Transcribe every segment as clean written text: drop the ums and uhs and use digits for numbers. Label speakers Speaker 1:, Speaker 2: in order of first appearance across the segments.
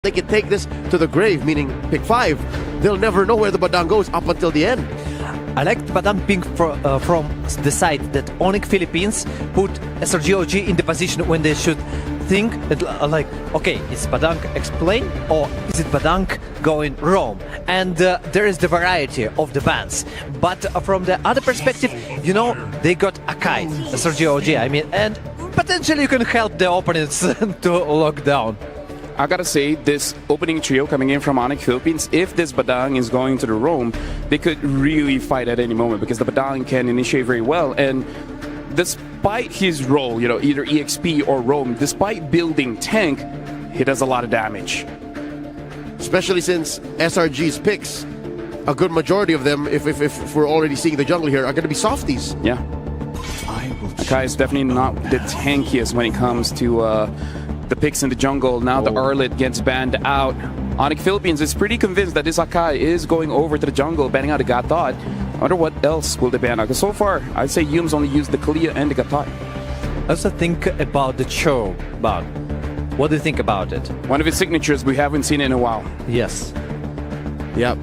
Speaker 1: They can take this to the grave, meaning pick 5. They'll never know where the Badang goes up until the end.
Speaker 2: I like the Badang ping from the side that Onic Philippines put SRG OG in the position when they should think that, like, okay, is Badang explain or is it Badang going wrong? And there is the variety of the bands. But from the other perspective, you know, they got Akai, SRG OG, I mean, and potentially you can help the opponents to lock down.
Speaker 3: I gotta say, this opening trio coming in from Onic Philippines, if this Badang is going to the roam, they could really fight at any moment because the Badang can initiate very well. And despite his role, you know, either EXP or roam, despite building tank, he does a lot of damage.
Speaker 1: Especially since SRG's picks, a good majority of them, if we're already seeing the jungle here, are going to be softies.
Speaker 3: Yeah. Akai is definitely not the tankiest when it comes to the picks in the jungle. Now the Arlet gets banned out. Onic Philippines is pretty convinced that this Akai is going over to the jungle, banning out the Gatot. I wonder what else will they ban out. Because so far, I'd say Yums only used the Kalia and the Gatot.
Speaker 2: I also think about the Cho, but what do you think about it?
Speaker 3: One of his signatures we haven't seen in a while.
Speaker 2: Yes.
Speaker 1: Yep.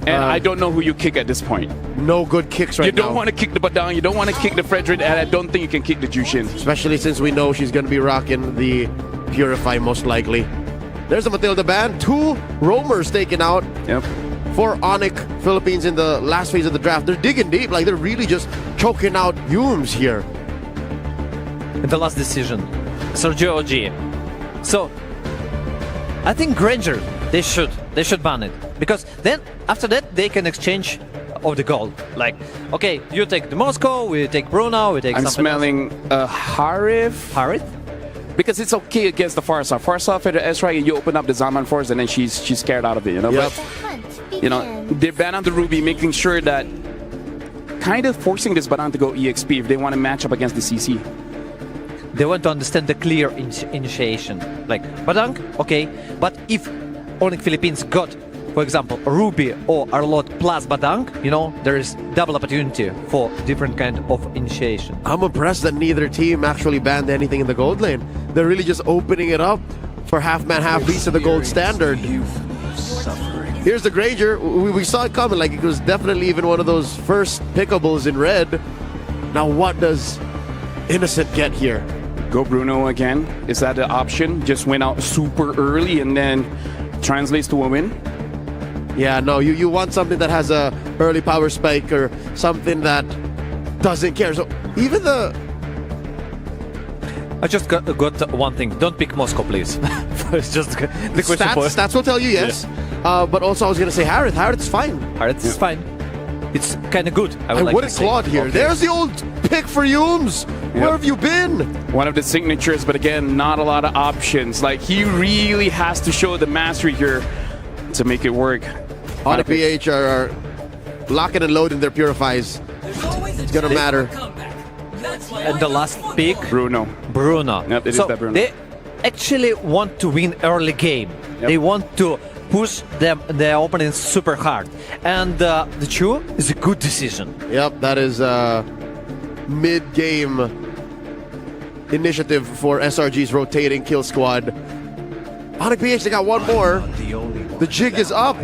Speaker 3: And I don't know who you kick at this point.
Speaker 1: No good kicks right now.
Speaker 3: You don't want to kick the Badang, you don't want to kick the Frederick, and I don't think you can kick the Jushin.
Speaker 1: Especially since we know she's going to be rocking the Purify most likely. There's a Matilda ban. 2 roamers taken out.
Speaker 3: Yep.
Speaker 1: For Onic Philippines in the last phase of the draft. They're digging deep, like they're really just choking out Yums here.
Speaker 2: And the last decision, Sergio OG. So I think Granger, they should ban it, because then after that they can exchange of the gold. Like, okay, you take the Moscow, we take Bruno, we take
Speaker 3: I'm
Speaker 2: something
Speaker 3: smelling Harith.
Speaker 2: Harith?
Speaker 3: Because it's okay against the Farsaf. Farsaf at the SRG, you open up the Zaman Force and then she's scared out of it, you know?
Speaker 1: Yep.
Speaker 3: But, you know, they ban out the Ruby, making sure that kind of forcing this Badang to go EXP if they want to match up against the CC.
Speaker 2: They want to understand the clear initiation. Like, Badang, okay, but if Onic Philippines got, for example, Ruby or Arlot plus Badang, you know, there is double opportunity for different kind of initiation.
Speaker 1: I'm impressed that neither team actually banned anything in the gold lane. They're really just opening it up for half-man, half-beast of the gold standard. Here's the Granger. We saw it coming, like it was definitely even one of those first pickables in red. Now what does Innocent get here?
Speaker 3: Go Bruno again. Is that the option? Just went out super early and then translates to a win?
Speaker 1: Yeah, no, you want something that has a early power spike or something that doesn't care. So even the...
Speaker 2: I just got one thing. Don't pick Moscow, please. It's just the question.
Speaker 1: Stats will tell you yes. Yeah. But also I was going to say Harith. Harith's fine.
Speaker 2: Harith is fine. It's kind of good. I
Speaker 1: wouldn't Claude here. Okay. There's the old pick for Yums. Yep. Where have you been?
Speaker 3: One of the signatures, but again, not a lot of options. Like, he really has to show the mastery here to make it work.
Speaker 1: Onic PH are locking and loading their Purifies. It's gonna matter.
Speaker 2: And the last pick,
Speaker 3: Bruno. Yep, it is that Bruno.
Speaker 2: They actually want to win early game. Yep. They want to push their opponents super hard. And the Chu is a good decision.
Speaker 1: Yep, that is mid-game initiative for SRG's rotating kill squad. Onic PH, they got one more. The jig is up.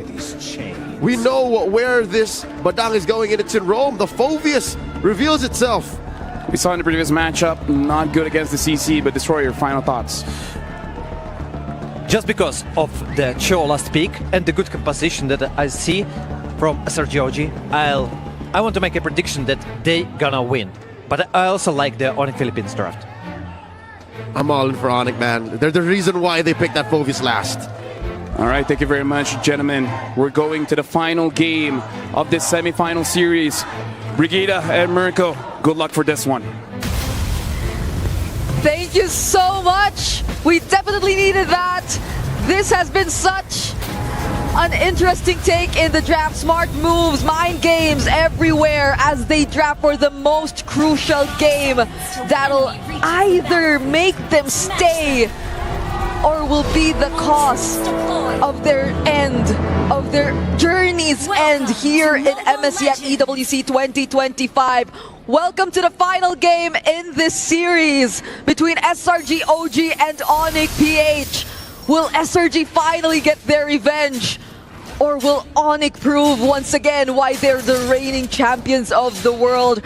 Speaker 1: We know where this Badang is going, and it's in Rome. The Phoveus reveals itself.
Speaker 3: We saw in the previous matchup, not good against the CC, but Destroyer, final thoughts?
Speaker 2: Just because of the Cho last pick and the good composition that I see from SRG OG, I want to make a prediction that they gonna win. But I also like the Onic Philippines draft.
Speaker 1: I'm all in for Onic, man. They're the reason why they picked that Phoveus last.
Speaker 3: All right, thank you very much, gentlemen. We're going to the final game of this semi-final series. Brigida and Mirko, good luck for this one.
Speaker 4: Thank you so much. We definitely needed that. This has been such an interesting take in the draft. Smart moves, mind games everywhere as they draft for the most crucial game that'll either make them stay or will be the cost of their end, of their journey's end here in MSC at EWC 2025. Welcome to the final game in this series between SRG OG and Onic PH. Will SRG finally get their revenge? Or will Onic prove once again why they're the reigning champions of the world?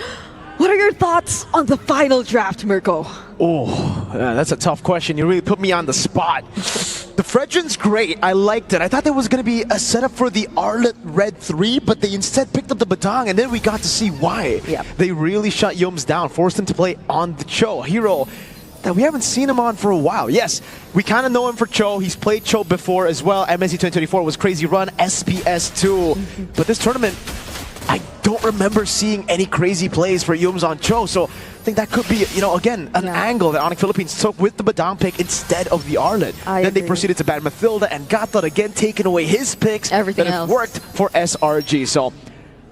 Speaker 4: What are your thoughts on the final draft, Mirko?
Speaker 5: Oh, that's a tough question. You really put me on the spot. The Fredrin's great. I liked it. I thought there was going to be a setup for the Arlet Red 3, but they instead picked up the Badang, and then we got to see why.
Speaker 4: Yep.
Speaker 5: They really shut Yums down, forced him to play on the Cho, a hero that we haven't seen him on for a while. Yes, we kind of know him for Cho. He's played Cho before as well. MSC 2024 was Crazy Run, SPS 2. But this tournament, I don't remember seeing any crazy plays for Yums on Cho, so I think that could be, you know, again, an angle that Onic Philippines took with the Badang pick instead of the Arlet. Then they proceeded to ban Mathilda, and got that again, taking away his picks.
Speaker 4: Everything
Speaker 5: that
Speaker 4: else
Speaker 5: worked for SRG. So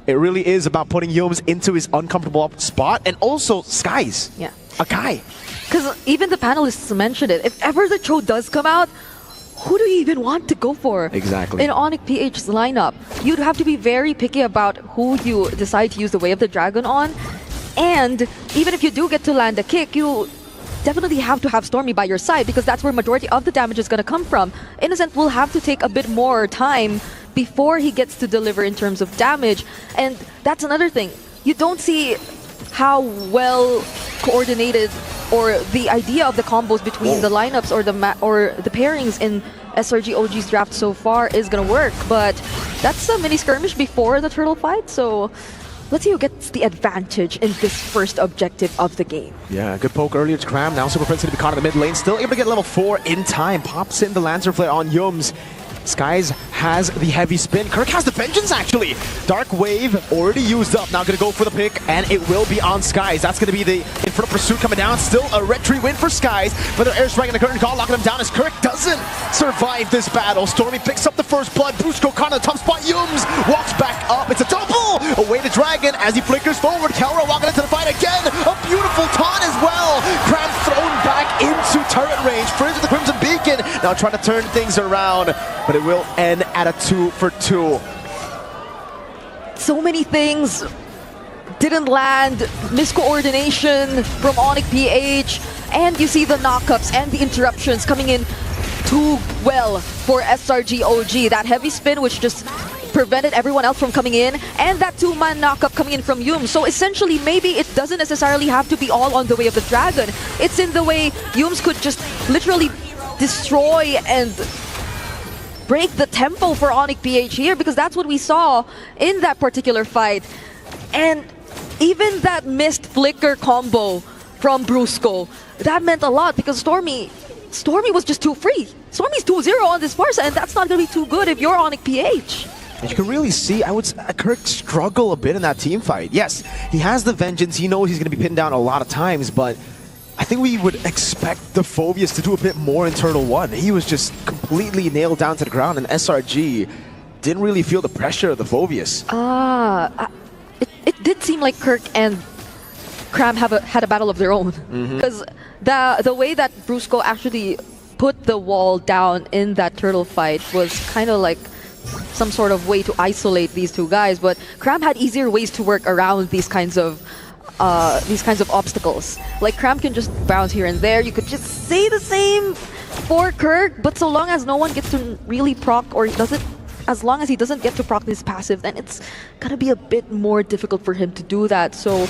Speaker 5: it really is about putting Yums into his uncomfortable spot, and also Skies.
Speaker 4: Yeah.
Speaker 5: Akai.
Speaker 4: Because even the panelists mentioned it. If ever the Cho does come out, who do you even want to go for?
Speaker 5: Exactly.
Speaker 4: In Onic PH's lineup, you'd have to be very picky about who you decide to use the Way of the Dragon on. And even if you do get to land a kick, you definitely have to have Stormy by your side, because that's where majority of the damage is going to come from. Innocent will have to take a bit more time before he gets to deliver in terms of damage. And that's another thing. You don't see how well coordinated or the idea of the combos between the lineups or the pairings in SRG OG's draft so far is gonna work, but that's a mini skirmish before the turtle fight, so let's see who gets the advantage in this first objective of the game.
Speaker 5: Yeah, good poke earlier to Cram. Now Super Prince to be caught in the mid lane. Still able to get level 4 in time. Pops in the Lancer Flare on Yums. Skies has the heavy spin. Kirk has the Vengeance, actually. Dark Wave already used up. Now going to go for the pick, and it will be on Skies. That's going to be the Inferno Pursuit coming down. Still a red tree win for Skies. But their airstrike and the curtain call locking him down as Kirk doesn't survive this battle. Stormy picks up the first blood. Brusco caught in the top spot. Yums walks back up. It's a double! Away to Dragon as he flickers forward. Kelra walking into the fight again. A beautiful taunt as well. Cram thrown back into turret range. Frizz with the Crimson Beacon. Now trying to turn things around. But it will end at a 2-for-2.
Speaker 4: So many things didn't land, miscoordination from Onic PH, and you see the knockups and the interruptions coming in too well for SRG OG. That heavy spin which just prevented everyone else from coming in, and that 2-man knockup coming in from Yums. So essentially, maybe it doesn't necessarily have to be all on the Way of the Dragon. It's in the way Yums could just literally destroy and break the tempo for Onic PH here, because that's what we saw in that particular fight. And even that missed flicker combo from Brusco, that meant a lot, because Stormy was just too free. Stormy's 2-0 on this Farsa, and that's not going to be too good if you're Onic PH.
Speaker 5: And you can really see, Kirk struggle a bit in that team fight. Yes, he has the Vengeance, he knows he's going to be pinned down a lot of times, but I think we would expect the Phobius to do a bit more in Turtle 1. He was just completely nailed down to the ground, and SRG didn't really feel the pressure of the Phobius.
Speaker 4: It did seem like Kirk and Cram had a battle of their own. Because the way that Brusco actually put the wall down in that turtle fight was kind of like some sort of way to isolate these two guys, but Cram had easier ways to work around these kinds of obstacles. Like Cram can just bounce here and there. You could just say the same for Kirk, but so long as no one gets to really proc, or as long as he doesn't get to proc this passive, then it's gonna be a bit more difficult for him to do that. So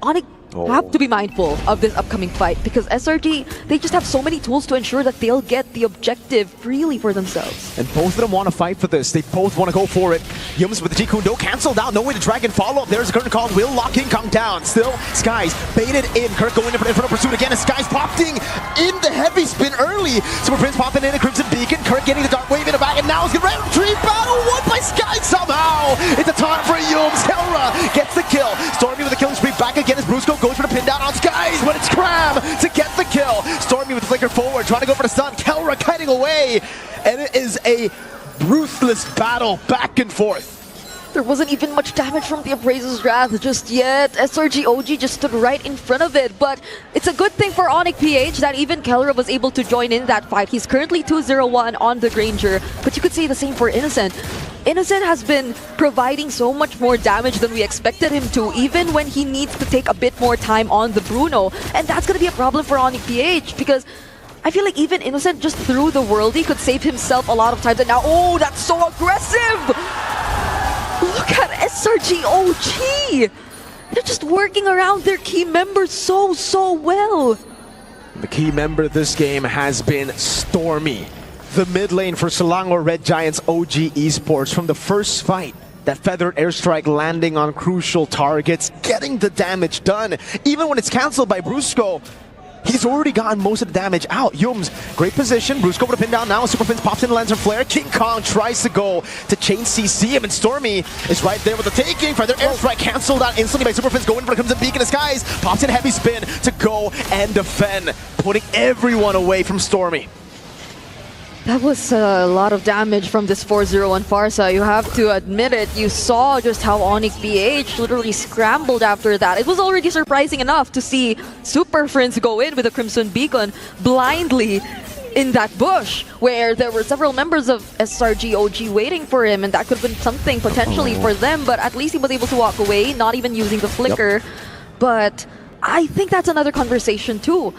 Speaker 4: Onic have to be mindful of this upcoming fight, because SRG, they just have so many tools to ensure that they'll get the objective freely for themselves.
Speaker 5: And both of them want to fight for this. They both want to go for it. Yums with the Jikundo canceled out. No way to Dragon follow up. There's a curtain call. Will lock King Kong down. Still, Skies baited in. Kirk going in for the pursuit again. And Skies popping in the heavy spin early. Super Prince popping in a Crimson Beacon. Kirk getting the Dark Wave in the back. And now it's going to retreat battle won by Skies somehow. It's a taunt for Yums. Kelra gets the kill. Stormy with the killing spree back again as Brusco goes for the pin down on Skies, but it's Cram to get the kill. Stormy with the flicker forward, trying to go for the stun. Kelra kiting away, and it is a ruthless battle back and forth.
Speaker 4: There wasn't even much damage from the Appraiser's Wrath just yet. SRG OG just stood right in front of it, but it's a good thing for Onic PH that even Kelra was able to join in that fight. He's currently 2-0-1 on the Granger, but you could say the same for Innocent. Innocent has been providing so much more damage than we expected him to, even when he needs to take a bit more time on the Bruno. And that's going to be a problem for Onic PH, because I feel like even Innocent just through the worldie could save himself a lot of times. And now, oh, that's so aggressive! Look at SRG OG! They're just working around their key members so well.
Speaker 5: The key member this game has been Stormy. The mid lane for Selangor Red Giants OG Esports from the first fight. That feathered airstrike landing on crucial targets, getting the damage done. Even when it's cancelled by Brusco, he's already gotten most of the damage out. Yums, great position. Brusco with a pin down now. Super Fins pops in the Lancer Flare. King Kong tries to go to chain CC him, and Stormy is right there with the taking. Feather airstrike cancelled out instantly by Super Fins. Going for the Crimson Beacon in skies. Pops in heavy spin to go and defend, putting everyone away from Stormy.
Speaker 4: That was a lot of damage from this 4-0 on Farsa. You have to admit it. You saw just how Onic BH literally scrambled after that. It was already surprising enough to see Super Friends go in with a Crimson Beacon blindly in that bush, where there were several members of SRG OG waiting for him, and that could have been something potentially for them, but at least he was able to walk away, not even using the flicker. But I think that's another conversation too.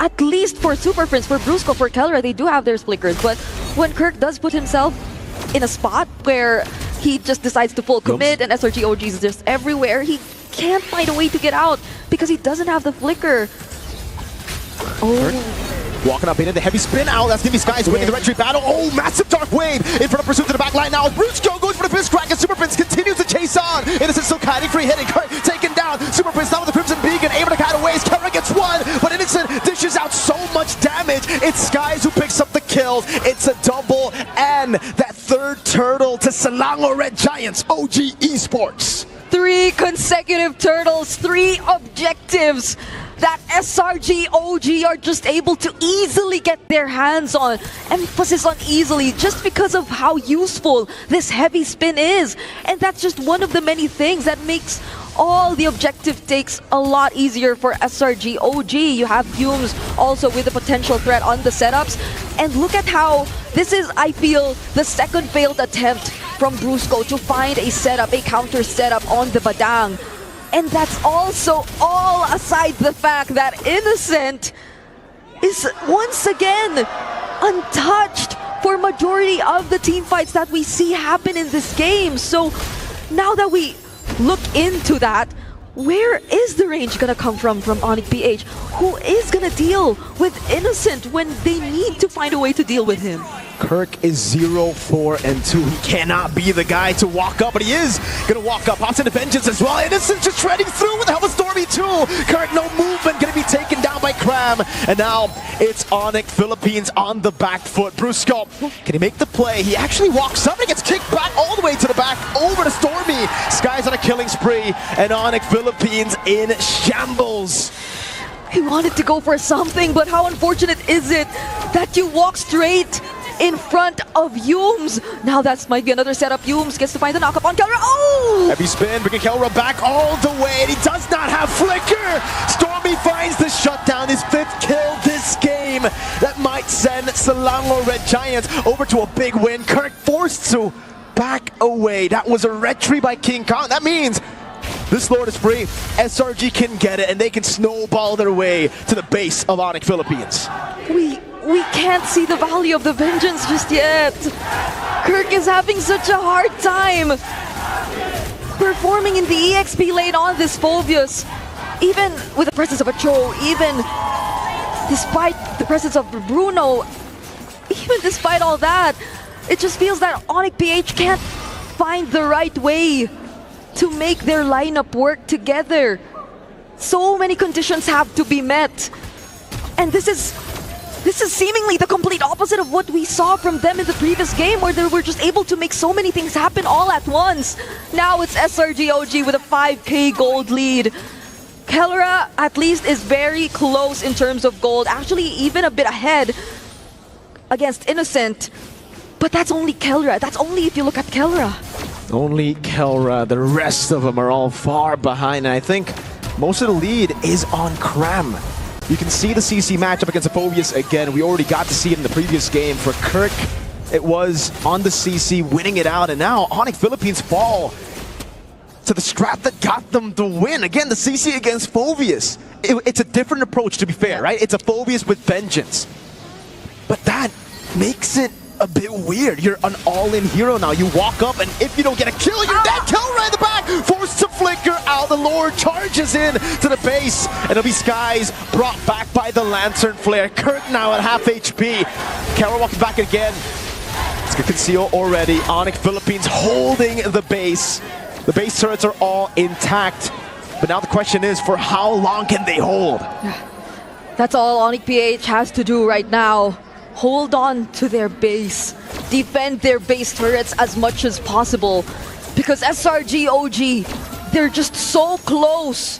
Speaker 4: At least for Super Friends, for Brusco, for Kelra, they do have their flickers. But when Kirk does put himself in a spot where he just decides to full commit and SRG OG is just everywhere, he can't find a way to get out because he doesn't have the flicker. Oh.
Speaker 5: Walking up into the heavy spin out. That's Nimby Skies winning the retreat battle. Oh, massive dark wave in front of pursuit to the back line now. Brusco goes for the fist crack and Super Prince continues to chase on. Innocent still kiting, free hitting, taken down. Super Prince now with the Crimson Beacon, able to kite away. Kara gets one, but Innocent dishes out so much damage. It's Skies who picks up the kill. It's a double, and that third turtle to Selangor Red Giants OG Esports.
Speaker 4: 3 consecutive turtles, 3 objectives that SRG OG are just able to easily get their hands on. Emphasis on easily, just because of how useful this heavy spin is. And that's just one of the many things that makes all the objective takes a lot easier for SRG OG. You have Humes also with a potential threat on the setups. And look at how this is, I feel, the second failed attempt from Brusco to find a setup, a counter setup on the Badang. And that's also all aside the fact that Innocent is once again untouched for majority of the team fights that we see happen in this game. So now that we look into that, where is the range gonna come from Onic BH? Who is gonna deal with Innocent when they need to find a way to deal with him?
Speaker 5: Kirk is 0-4-2. He cannot be the guy to walk up, but he is gonna walk up. Pops into Vengeance as well. Innocent just shredding through with the help of Stormy too. Kirk, no movement, gonna be taken down by Cram. And now it's Onic Philippines on the back foot. Brusco, can he make the play? He actually walks up and gets kicked back all the way to the back over to Stormy. Sky's on a killing spree, and Onic Philippines in shambles.
Speaker 4: He wanted to go for something, but how unfortunate is it that you walk straight in front of Yumes? Now that might be another setup. Yumes gets to find the knockup on Kelra. Oh!
Speaker 5: Heavy spin, bringing Kelra back all the way, and he does not have flicker. Stormy finds the shutdown, his 5th kill this game. That might send Selangor Red Giants over to a big win. Kirk forced to back away. That was a retreat by King Kong. That means this Lord is free. SRG can get it, and they can snowball their way to the base of Onic Philippines.
Speaker 4: We can't see the value of the Vengeance just yet. Kirk is having such a hard time performing in the EXP lane on this Phobius. Even with the presence of a Cho, even despite the presence of Bruno, even despite all that, it just feels that Onic BH can't find the right way to make their lineup work together. So many conditions have to be met. And this is seemingly the complete opposite of what we saw from them in the previous game, where they were just able to make so many things happen all at once. Now it's SRG OG with a 5k gold lead. Kelra at least is very close in terms of gold, actually even a bit ahead against Innocent. But that's only Kelra. That's only if you look at Kelra.
Speaker 5: Only Kelra. The rest of them are all far behind, and I think most of the lead is on Cram. You can see the CC matchup against Phobius again. We already got to see it in the previous game. For Kirk, it was on the CC winning it out, and now Onic Philippines fall to the strat that got them the win. Again, the CC against Phoveus. It's a different approach, to be fair, right? It's a Phoveus with vengeance. But that makes it a bit weird. You're an all-in hero now. You walk up, and if you don't get a kill, you're dead. Kelra in the back, forced to flicker out. The Lord charges in to the base, and it'll be Skies brought back by the Lantern Flare. Kirk now at half HP. Kelra walking back again. It's going to conceal already. Onic Philippines holding the base. The base turrets are all intact. But now the question is, for how long can they hold?
Speaker 4: That's all Onic PH has to do right now. Hold on to their base. Defend their base turrets as much as possible. Because SRG OG, they're just so close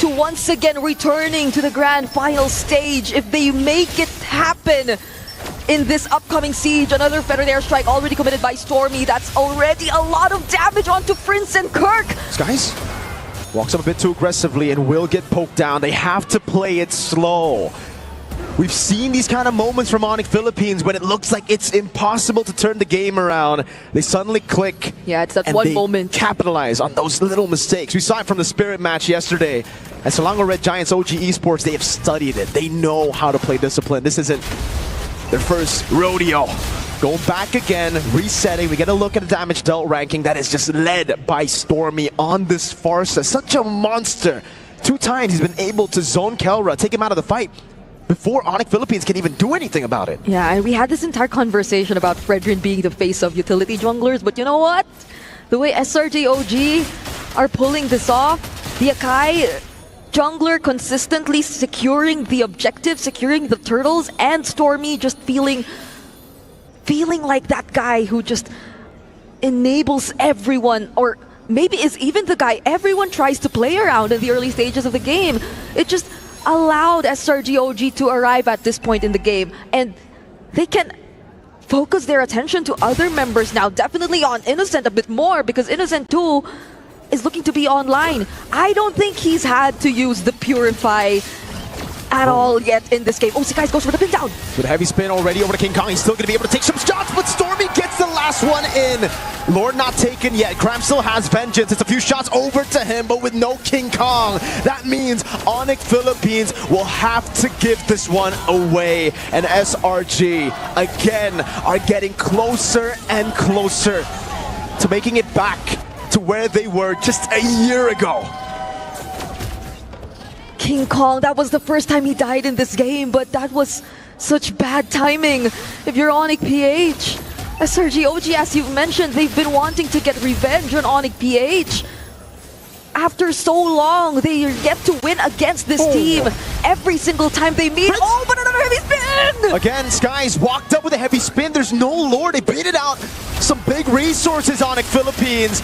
Speaker 4: to once again returning to the grand final stage. If they make it happen in this upcoming siege, another feathered airstrike already committed by Stormy. That's already a lot of damage onto Prince and Kirk.
Speaker 5: Skies walks up a bit too aggressively and will get poked down. They have to play it slow. We've seen these kind of moments from Onic Philippines when it looks like it's impossible to turn the game around. They suddenly click.
Speaker 4: Yeah, it's that
Speaker 5: and
Speaker 4: one
Speaker 5: they
Speaker 4: moment.
Speaker 5: Capitalize on those little mistakes. We saw it from the Spirit match yesterday. At Selangor Red Giants OG Esports, they have studied it. They know how to play discipline. This isn't their first rodeo. Going back again, resetting. We get a look at the damage dealt ranking that is just led by Stormy on this Farsa. Such a monster. 2 times he's been able to zone Kelra, take him out of the fight before Onic Philippines can even do anything about it.
Speaker 4: Yeah, and we had this entire conversation about Fredrin being the face of utility junglers, but you know what? The way SRG OG are pulling this off, the Akai jungler consistently securing the objective, securing the turtles, and Stormy just feeling like that guy who just enables everyone, or maybe is even the guy everyone tries to play around in the early stages of the game. It just allowed SRG OG to arrive at this point in the game, and they can focus their attention to other members now, definitely on Innocent a bit more, because Innocent 2 is looking to be online. I don't think he's had to use the Purify at all yet in this game. Oh, Skies goes for the pin down.
Speaker 5: With a heavy spin already over to King Kong, he's still going to be able to take some shots, but Stormy gets the last one in. Lord not taken yet. Cram still has vengeance. It's a few shots over to him, but with no King Kong. That means Onic Philippines will have to give this one away. And SRG, again, are getting closer and closer to making it back to where they were just a year ago.
Speaker 4: King Kong, that was the first time he died in this game, but that was such bad timing. If you're Onic PH, SRG OG, as you've mentioned, they've been wanting to get revenge on Onic PH. After so long, they are yet to win against this team every single time they meet.
Speaker 5: Prince.
Speaker 4: Oh, but another heavy spin!
Speaker 5: Again, Skies walked up with a heavy spin. There's no Lord. They baited out some big resources on Onic Philippines.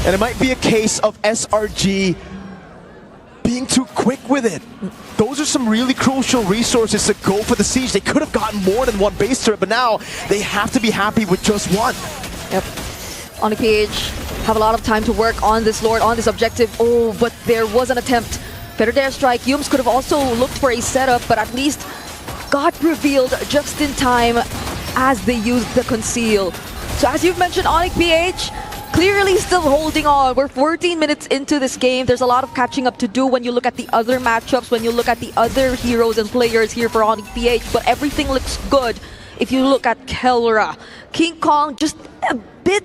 Speaker 5: And it might be a case of SRG being too quick with it. Those are some really crucial resources to go for the siege. They could have gotten more than one base turret, but now they have to be happy with just one.
Speaker 4: Yep. Onic PH have a lot of time to work on this Lord, on this objective. Oh, but there was an attempt. Feathered airstrike. Yums could have also looked for a setup, but at least got revealed just in time as they used the conceal. So as you've mentioned, Onic PH clearly still holding on. We're 14 minutes into this game. There's a lot of catching up to do when you look at the other matchups, when you look at the other heroes and players here for Onic PH, but everything looks good. If you look at Kelra, King Kong just a bit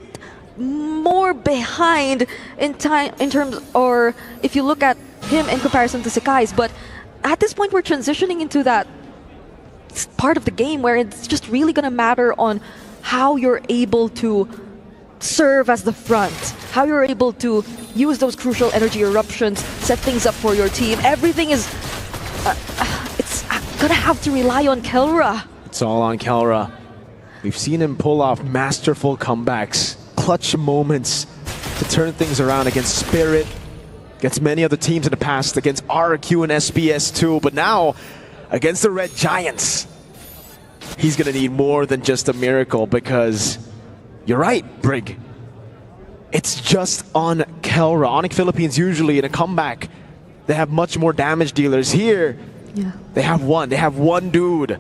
Speaker 4: more behind in time, in terms, or if you look at him in comparison to Sekai's, but at this point we're transitioning into that part of the game where it's just really gonna matter on how you're able to serve as the front, how you're able to use those crucial energy eruptions, set things up for your team. Everything is, it's gonna have to rely on Kelra.
Speaker 5: It's all on Kelra. We've seen him pull off masterful comebacks, clutch moments to turn things around against Spirit, against many other teams in the past, against RQ and SBS too, but now against the Red Giants, he's gonna need more than just a miracle, because you're right, Brig. It's just on Kelra. Onic Philippines usually in a comeback, they have much more damage dealers. Here,
Speaker 4: Yeah.
Speaker 5: they have one dude.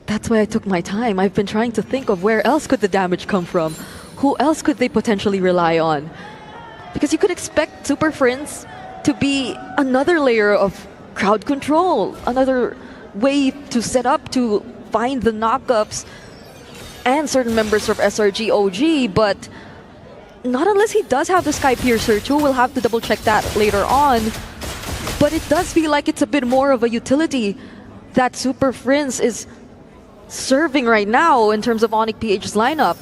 Speaker 4: That's why I took my time. I've been trying to think of where else could the damage come from. who else could they potentially rely on? Because you could expect Super Friends to be another layer of crowd control, another way to set up to find the knockups and certain members of SRG OG, but not unless he does have the Sky Piercer too. We'll have to double check that later on. But it does feel like it's a bit more of a utility that Super Friends is serving right now in terms of Onic PH's lineup.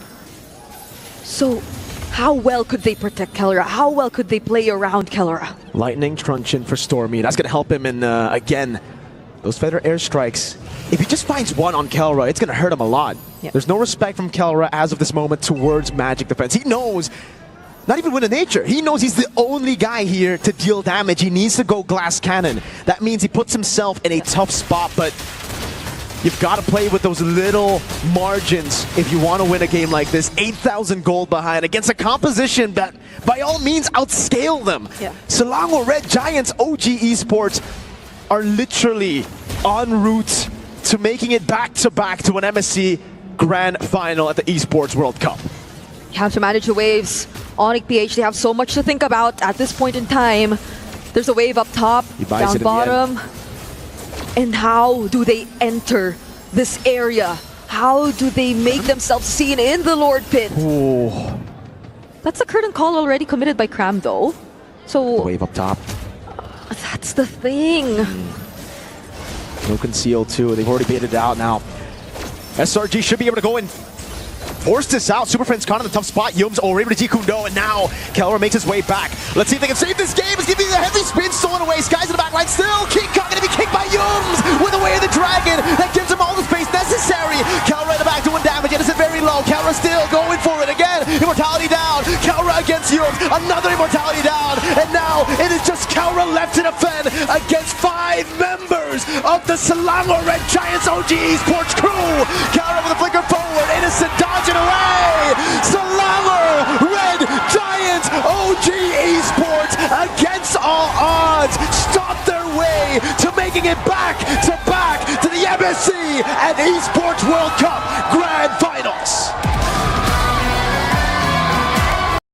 Speaker 4: So how well could they protect Kelra? How well could they play around Kelra?
Speaker 5: Lightning truncheon for Stormy. That's going to help him in, again, those feather airstrikes. If he just finds one on Kelra, it's going to hurt him a lot.
Speaker 4: Yep.
Speaker 5: There's no respect from Kelra as of this moment towards Magic defense. He knows, not even Wind of Nature, he knows he's the only guy here to deal damage. He needs to go Glass Cannon. That means he puts himself in a tough spot, but you've got to play with those little margins if you want to win a game like this. 8,000 gold behind against a composition that, by all means, outscale them.
Speaker 4: Yeah.
Speaker 5: Selangor Red Giants OG Esports are literally en route to making it back-to-back to an MSC Grand Final at the Esports World Cup.
Speaker 4: You have to manage the waves. Onic PH, they have so much to think about at this point in time. There's a wave up top, down bottom. And how do they enter this area? How do they make themselves seen in the Lord Pit?
Speaker 5: Ooh.
Speaker 4: That's a curtain call already committed by Cram though. So
Speaker 5: Wave up top.
Speaker 4: that's the thing.
Speaker 5: No conceal too. They've already baited it out now. SRG should be able to go and force this out. Super Friends caught in the tough spot. Yum's already able to Kundo, and now Kelra makes his way back. Let's see if they can save this game. It's giving the heavy spin stolen away. Skies in the back line still. King Kong going to be kicked by Yums with the way of the dragon. That gives him all the space necessary. Kelra in the back doing damage. It is very low. Kelra still going for it again. Immortality down. Kelra against Yums. Another immortality down. And now it is just Kelra left to defend against 5 members of the Selangor Red Giants OG Esports crew. Kelra with a flicker forward. Innocent dodging away. Selangor Red Giants OG Esports against all odds stop their way to making it back to the MSC and Esports World Cup